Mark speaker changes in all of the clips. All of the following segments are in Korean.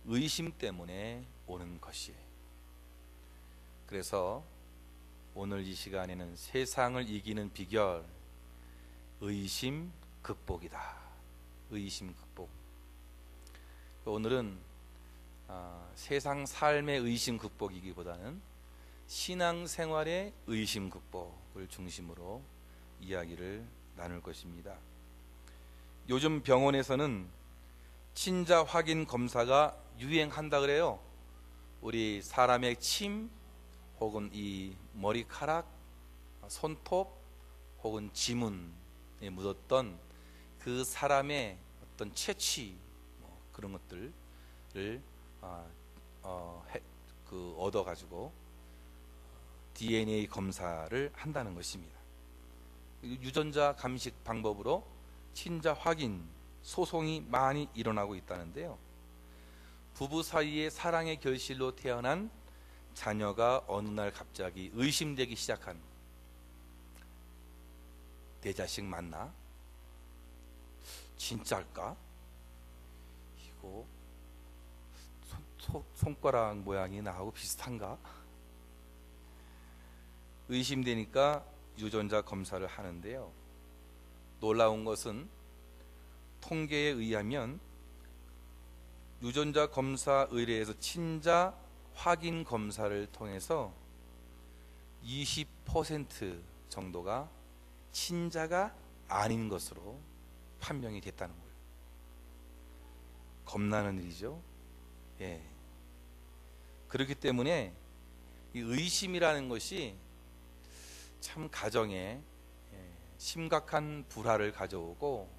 Speaker 1: 의심 때문에 오는 것이에요. 그래서 오늘 이 시간에는 세상을 이기는 비결, 의심 극복이다. 의심 극복. 오늘은 세상 삶의 의심 극복이기보다는 신앙생활의 의심 극복을 중심으로 이야기를 나눌 것입니다. 요즘 병원에서는 친자 확인 검사가 유행한다 그래요. 우리 사람의 침 혹은 이 머리카락, 손톱 혹은 지문에 묻었던 그 사람의 어떤 채취 그런 것들을 얻어가지고 DNA 검사를 한다는 것입니다. 유전자 감식 방법으로 친자 확인 소송이 많이 일어나고 있다는데요. 부부 사이의 사랑의 결실로 태어난 자녀가 어느 날 갑자기 의심되기 시작한, 내 자식 맞나? 진짜일까? 이거 손가락 모양이 나하고 비슷한가? 의심되니까 유전자 검사를 하는데요. 놀라운 것은 통계에 의하면 유전자 검사 의뢰에서 친자 확인 검사를 통해서 20% 정도가 친자가 아닌 것으로 판명이 됐다는 거예요. 겁나는 일이죠. 예. 그렇기 때문에 이 의심이라는 것이 참 가정에 심각한 불화를 가져오고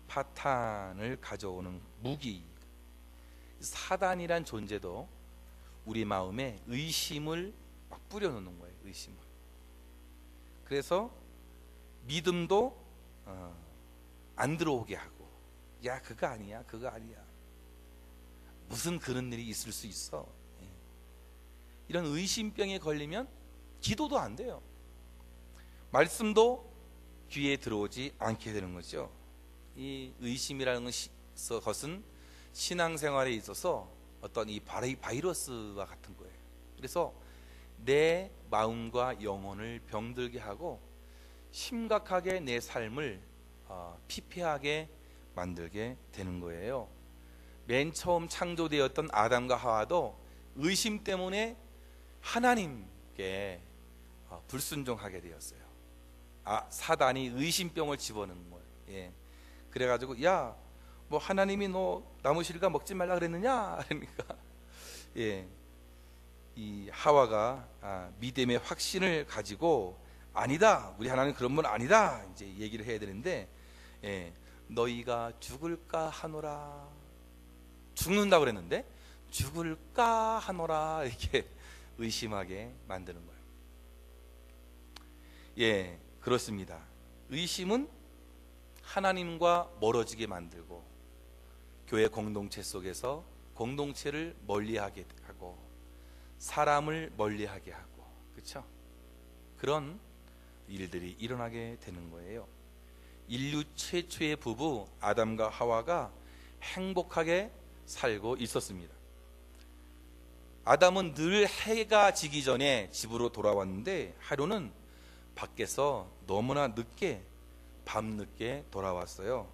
Speaker 1: 파탄을 가져오는 무기, 사단이란 존재도 우리 마음에 의심을 막 뿌려놓는 거예요. 의심을. 그래서 믿음도 안 들어오게 하고, 야 그거 아니야, 그거 아니야, 무슨 그런 일이 있을 수 있어. 이런 의심병에 걸리면 기도도 안 돼요. 말씀도 귀에 들어오지 않게 되는 거죠. 이 의심이라는 것은 신앙생활에 있어서 어떤 이 바이러스와 같은 거예요. 그래서 내 마음과 영혼을 병들게 하고 심각하게 내 삶을 피폐하게 만들게 되는 거예요. 맨 처음 창조되었던 아담과 하와도 의심 때문에 하나님께 불순종하게 되었어요. 사단이 의심병을 집어넣는 거예요. 예. 그래가지고 야, 뭐 하나님이 너 나무 실과 먹지 말라 그랬느냐? 그러니까 예, 이 하와가 믿음의 확신을 가지고 아니다, 우리 하나님 그런 분 아니다, 이제 얘기를 해야 되는데, 예, 너희가 죽을까 하노라, 죽는다 그랬는데 죽을까 하노라 이렇게 의심하게 만드는 거예요. 예, 그렇습니다. 의심은 하나님과 멀어지게 만들고 교회 공동체 속에서 공동체를 멀리하게 하고 사람을 멀리하게 하고, 그렇죠? 그런 일들이 일어나게 되는 거예요. 인류 최초의 부부 아담과 하와가 행복하게 살고 있었습니다. 아담은 늘 해가 지기 전에 집으로 돌아왔는데 하루는 밖에서 너무나 늦게, 밤늦게 돌아왔어요.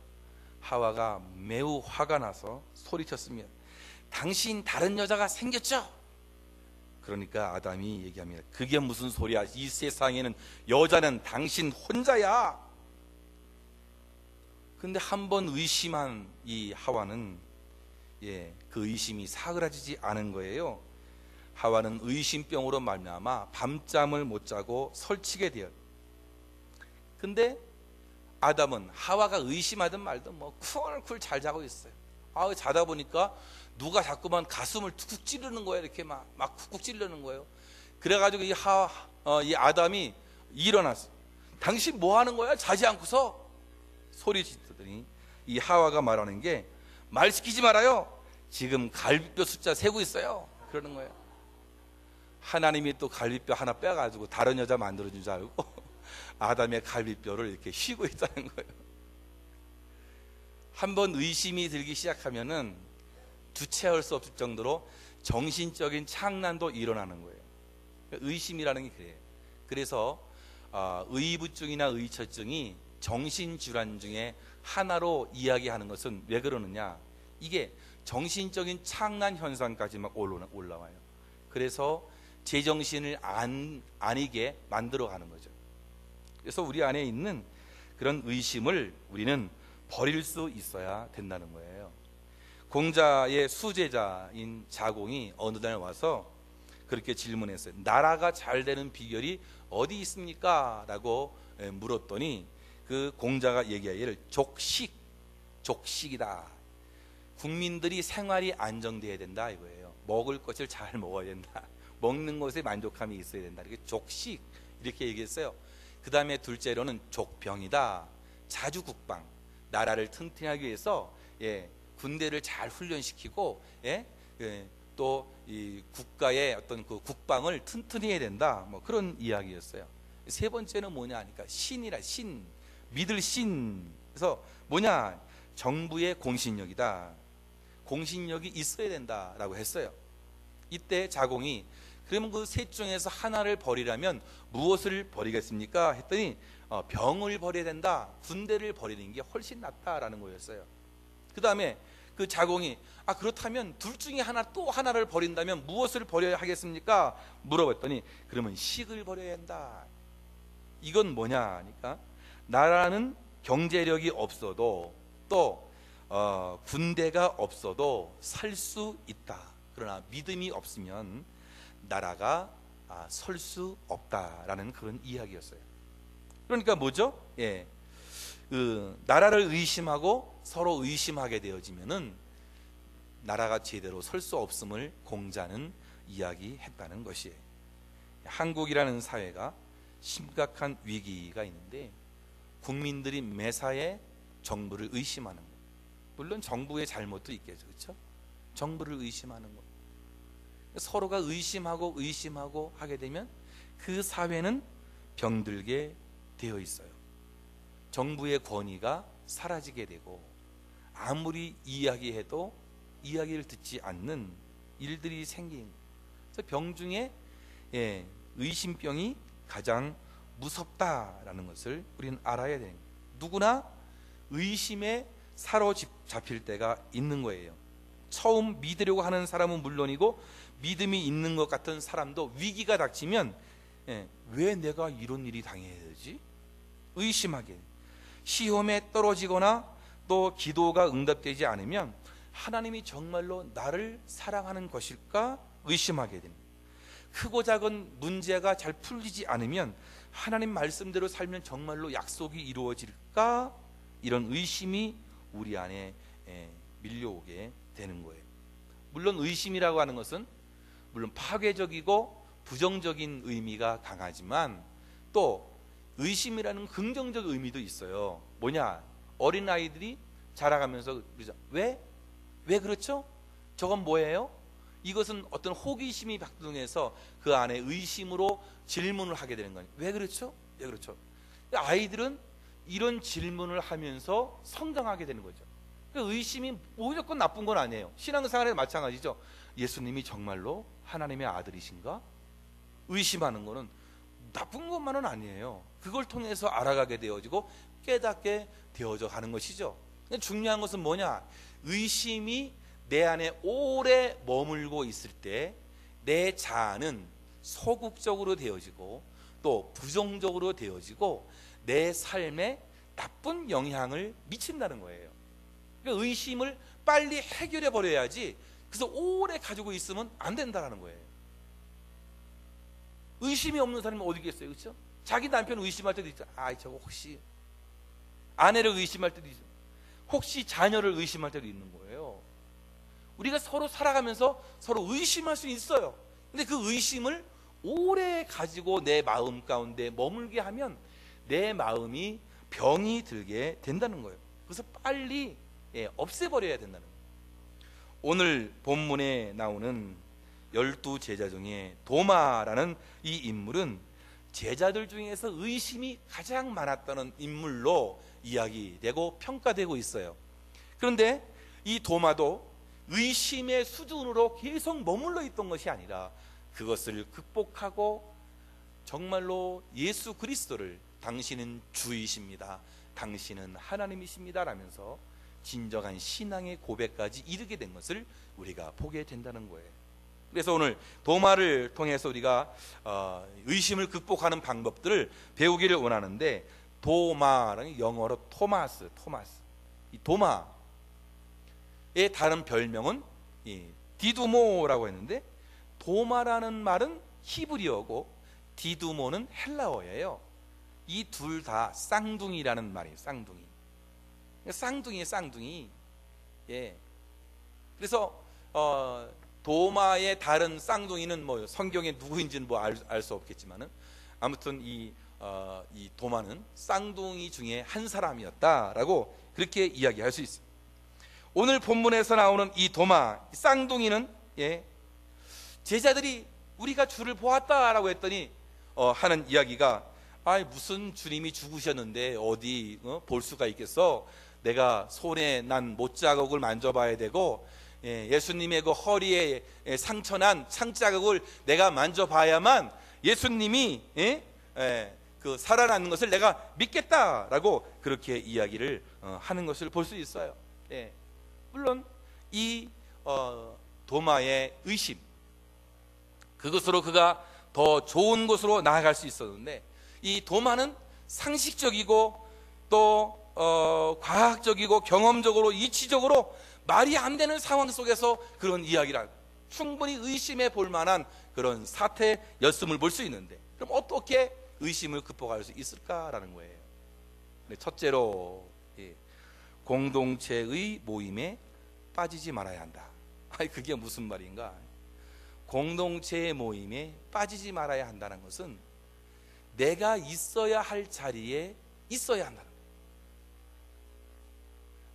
Speaker 1: 하와가 매우 화가 나서 소리쳤습니다. 당신 다른 여자가 생겼죠? 그러니까 아담이 얘기합니다. 그게 무슨 소리야? 이 세상에는 여자는 당신 혼자야. 근데 한번 의심한 이 하와는 그 의심이 사그라지지 않은 거예요. 하와는 의심병으로 말미암아 밤잠을 못 자고 설치게 되었. 근데 아담은 하와가 의심하든 말든 뭐 쿨쿨 잘 자고 있어요. 자다 보니까 누가 자꾸만 가슴을 툭툭 찌르는 거예요. 이렇게 막 쿡쿡 찌르는 거예요. 그래가지고 이 아담이 일어났어. 당신 뭐 하는 거야? 자지 않고서 소리 짓더니 이 하와가 말하는 게, 말 시키지 말아요. 지금 갈비뼈 숫자 세고 있어요. 그러는 거예요. 하나님이 또 갈비뼈 하나 빼가지고 다른 여자 만들어준 줄 알고 아담의 갈비뼈를 이렇게 쉬고 있다는 거예요. 한번 의심이 들기 시작하면은 주체할 수 없을 정도로 정신적인 착란도 일어나는 거예요. 의심이라는 게 그래요. 그래서 의부증이나 의처증이 정신질환 중에 하나로 이야기하는 것은 왜 그러느냐, 이게 정신적인 착란 현상까지 막 올라와요. 그래서 제정신을 아니게 만들어가는 거죠. 그래서 우리 안에 있는 그런 의심을 우리는 버릴 수 있어야 된다는 거예요. 공자의 수제자인 자공이 어느 날 와서 그렇게 질문했어요. 나라가 잘 되는 비결이 어디 있습니까? 라고 물었더니 그 공자가 얘기하기를 족식이다. 국민들이 생활이 안정돼야 된다 이거예요. 먹을 것을 잘 먹어야 된다. 먹는 것에 만족감이 있어야 된다. 이렇게 족식 이렇게 얘기했어요. 그 다음에 둘째로는 족병이다. 자주국방, 나라를 튼튼히 하기 위해서 군대를 잘 훈련시키고 또 이 국가의 어떤 그 국방을 튼튼히 해야 된다. 뭐 그런 이야기였어요. 세 번째는 뭐냐 하니까 신이라, 신, 믿을 신. 그래서 뭐냐, 정부의 공신력이다. 공신력이 있어야 된다라고 했어요. 이때 자공이 그러면 그 셋 중에서 하나를 버리라면 무엇을 버리겠습니까? 했더니 병을 버려야 된다. 군대를 버리는 게 훨씬 낫다라는 거였어요. 그 다음에 그 자공이 그렇다면 둘 중에 또 하나를 버린다면 무엇을 버려야 하겠습니까? 물어봤더니 그러면 식을 버려야 한다. 이건 뭐냐 하니까 나라는 경제력이 없어도 또 군대가 없어도 살 수 있다. 그러나 믿음이 없으면 나라가 설 수 없다라는 그런 이야기였어요. 그러니까 뭐죠? 나라를 의심하고 서로 의심하게 되어지면은 나라가 제대로 설 수 없음을 공자는 이야기했다는 것이에요. 한국이라는 사회가 심각한 위기가 있는데 국민들이 매사에 정부를 의심하는 것. 물론 정부의 잘못도 있겠죠, 그렇죠? 정부를 의심하는 것. 서로가 의심하고 하게 되면 그 사회는 병들게 되어 있어요. 정부의 권위가 사라지게 되고 아무리 이야기해도 이야기를 듣지 않는 일들이 생긴. 그래서 병 중에 의심병이 가장 무섭다라는 것을 우리는 알아야 돼요. 누구나 의심에 사로잡힐 때가 있는 거예요. 처음 믿으려고 하는 사람은 물론이고 믿음이 있는 것 같은 사람도 위기가 닥치면 왜 내가 이런 일이 당해야 되지? 의심하게. 시험에 떨어지거나 또 기도가 응답되지 않으면 하나님이 정말로 나를 사랑하는 것일까 의심하게 됩니다. 크고 작은 문제가 잘 풀리지 않으면 하나님 말씀대로 살면 정말로 약속이 이루어질까, 이런 의심이 우리 안에 밀려오게 되는 거예요. 물론 의심이라고 하는 것은 물론 파괴적이고 부정적인 의미가 강하지만 또 의심이라는 긍정적 의미도 있어요. 뭐냐, 어린아이들이 자라가면서 왜 그렇죠? 저건 뭐예요? 이것은 어떤 호기심이 작동해서 그 안에 의심으로 질문을 하게 되는 거예요. 왜 그렇죠? 왜 그렇죠? 아이들은 이런 질문을 하면서 성장하게 되는 거죠. 그러니까 의심이 무조건 나쁜 건 아니에요. 신앙생활에 마찬가지죠. 예수님이 정말로 하나님의 아들이신가? 의심하는 거는 나쁜 것만은 아니에요. 그걸 통해서 알아가게 되어지고 깨닫게 되어져 가는 것이죠. 중요한 것은 뭐냐? 의심이 내 안에 오래 머물고 있을 때 내 자아는 소극적으로 되어지고 또 부정적으로 되어지고 내 삶에 나쁜 영향을 미친다는 거예요. 그러니까 의심을 빨리 해결해 버려야지, 그래서 오래 가지고 있으면 안 된다는 거예요. 의심이 없는 사람이 어디 있겠어요, 그렇죠? 자기 남편 의심할 때도 있죠. 저거 혹시 아내를 의심할 때도 있죠. 혹시 자녀를 의심할 때도 있는 거예요. 우리가 서로 살아가면서 서로 의심할 수 있어요. 근데 그 의심을 오래 가지고 내 마음 가운데 머물게 하면 내 마음이 병이 들게 된다는 거예요. 그래서 빨리 없애버려야 된다는 거예요. 오늘 본문에 나오는 12 제자 중에 도마라는 이 인물은 제자들 중에서 의심이 가장 많았다는 인물로 이야기되고 평가되고 있어요. 그런데 이 도마도 의심의 수준으로 계속 머물러 있던 것이 아니라 그것을 극복하고 정말로 예수 그리스도를 당신은 주이십니다, 당신은 하나님이십니다 라면서 진정한 신앙의 고백까지 이르게 된 것을 우리가 보게 된다는 거예요. 그래서 오늘 도마를 통해서 우리가 의심을 극복하는 방법들을 배우기를 원하는데, 도마라는 영어로 토마스, 이 도마의 다른 별명은 디두모라고 했는데, 도마라는 말은 히브리어고 디두모는 헬라어예요. 이 둘 다 쌍둥이라는 말이에요. 쌍둥이. 예. 그래서 도마의 다른 쌍둥이는 뭐 성경에 누구인지는 뭐 알 수 없겠지만은 아무튼 이 도마는 쌍둥이 중에 한 사람이었다라고 그렇게 이야기할 수 있습니다. 오늘 본문에서 나오는 이 도마, 쌍둥이는 제자들이 우리가 주를 보았다라고 했더니 하는 이야기가, 무슨 주님이 죽으셨는데 어디 볼 수가 있겠어? 내가 손에 난 못자국을 만져봐야 되고, 예수님의 그 허리에 상처난 창자국을 내가 만져봐야만 예수님이 그 살아나는 것을 내가 믿겠다라고 그렇게 이야기를 하는 것을 볼 수 있어요. 물론 이 도마의 의심, 그것으로 그가 더 좋은 곳으로 나아갈 수 있었는데, 이 도마는 상식적이고 또 과학적이고 경험적으로 이치적으로 말이 안 되는 상황 속에서 그런 이야기를 충분히 의심해 볼 만한 그런 사태였음을 볼 수 있는데, 그럼 어떻게 의심을 극복할 수 있을까라는 거예요. 첫째로 공동체의 모임에 빠지지 말아야 한다. 그게 무슨 말인가? 공동체의 모임에 빠지지 말아야 한다는 것은 내가 있어야 할 자리에 있어야 한다는 거예요.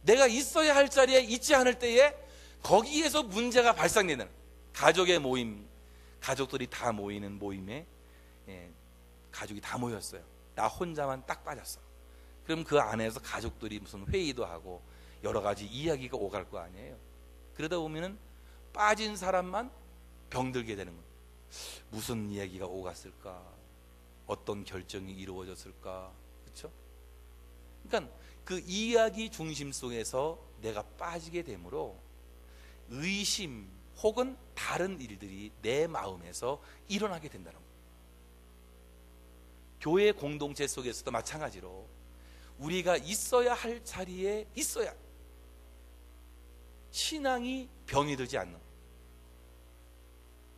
Speaker 1: 내가 있어야 할 자리에 있지 않을 때에 거기에서 문제가 발생되는, 가족의 모임, 가족들이 다 모이는 모임에 가족이 다 모였어요. 나 혼자만 딱 빠졌어. 그럼 그 안에서 가족들이 무슨 회의도 하고 여러 가지 이야기가 오갈 거 아니에요. 그러다 보면은 빠진 사람만 병들게 되는 거예요. 무슨 이야기가 오갔을까? 어떤 결정이 이루어졌을까? 그렇죠? 그러니까 그 이야기 중심 속에서 내가 빠지게 되므로 의심 혹은 다른 일들이 내 마음에서 일어나게 된다는 거예요. 교회 공동체 속에서도 마찬가지로 우리가 있어야 할 자리에 있어야 신앙이 병이 들지 않는,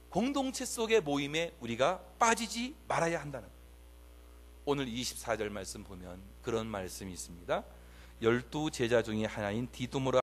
Speaker 1: 공동체 속의 모임에 우리가 빠지지 말아야 한다는 거예요. 오늘 24절 말씀 보면 그런 말씀이 있습니다. 12 제자 중에 하나인 디두모라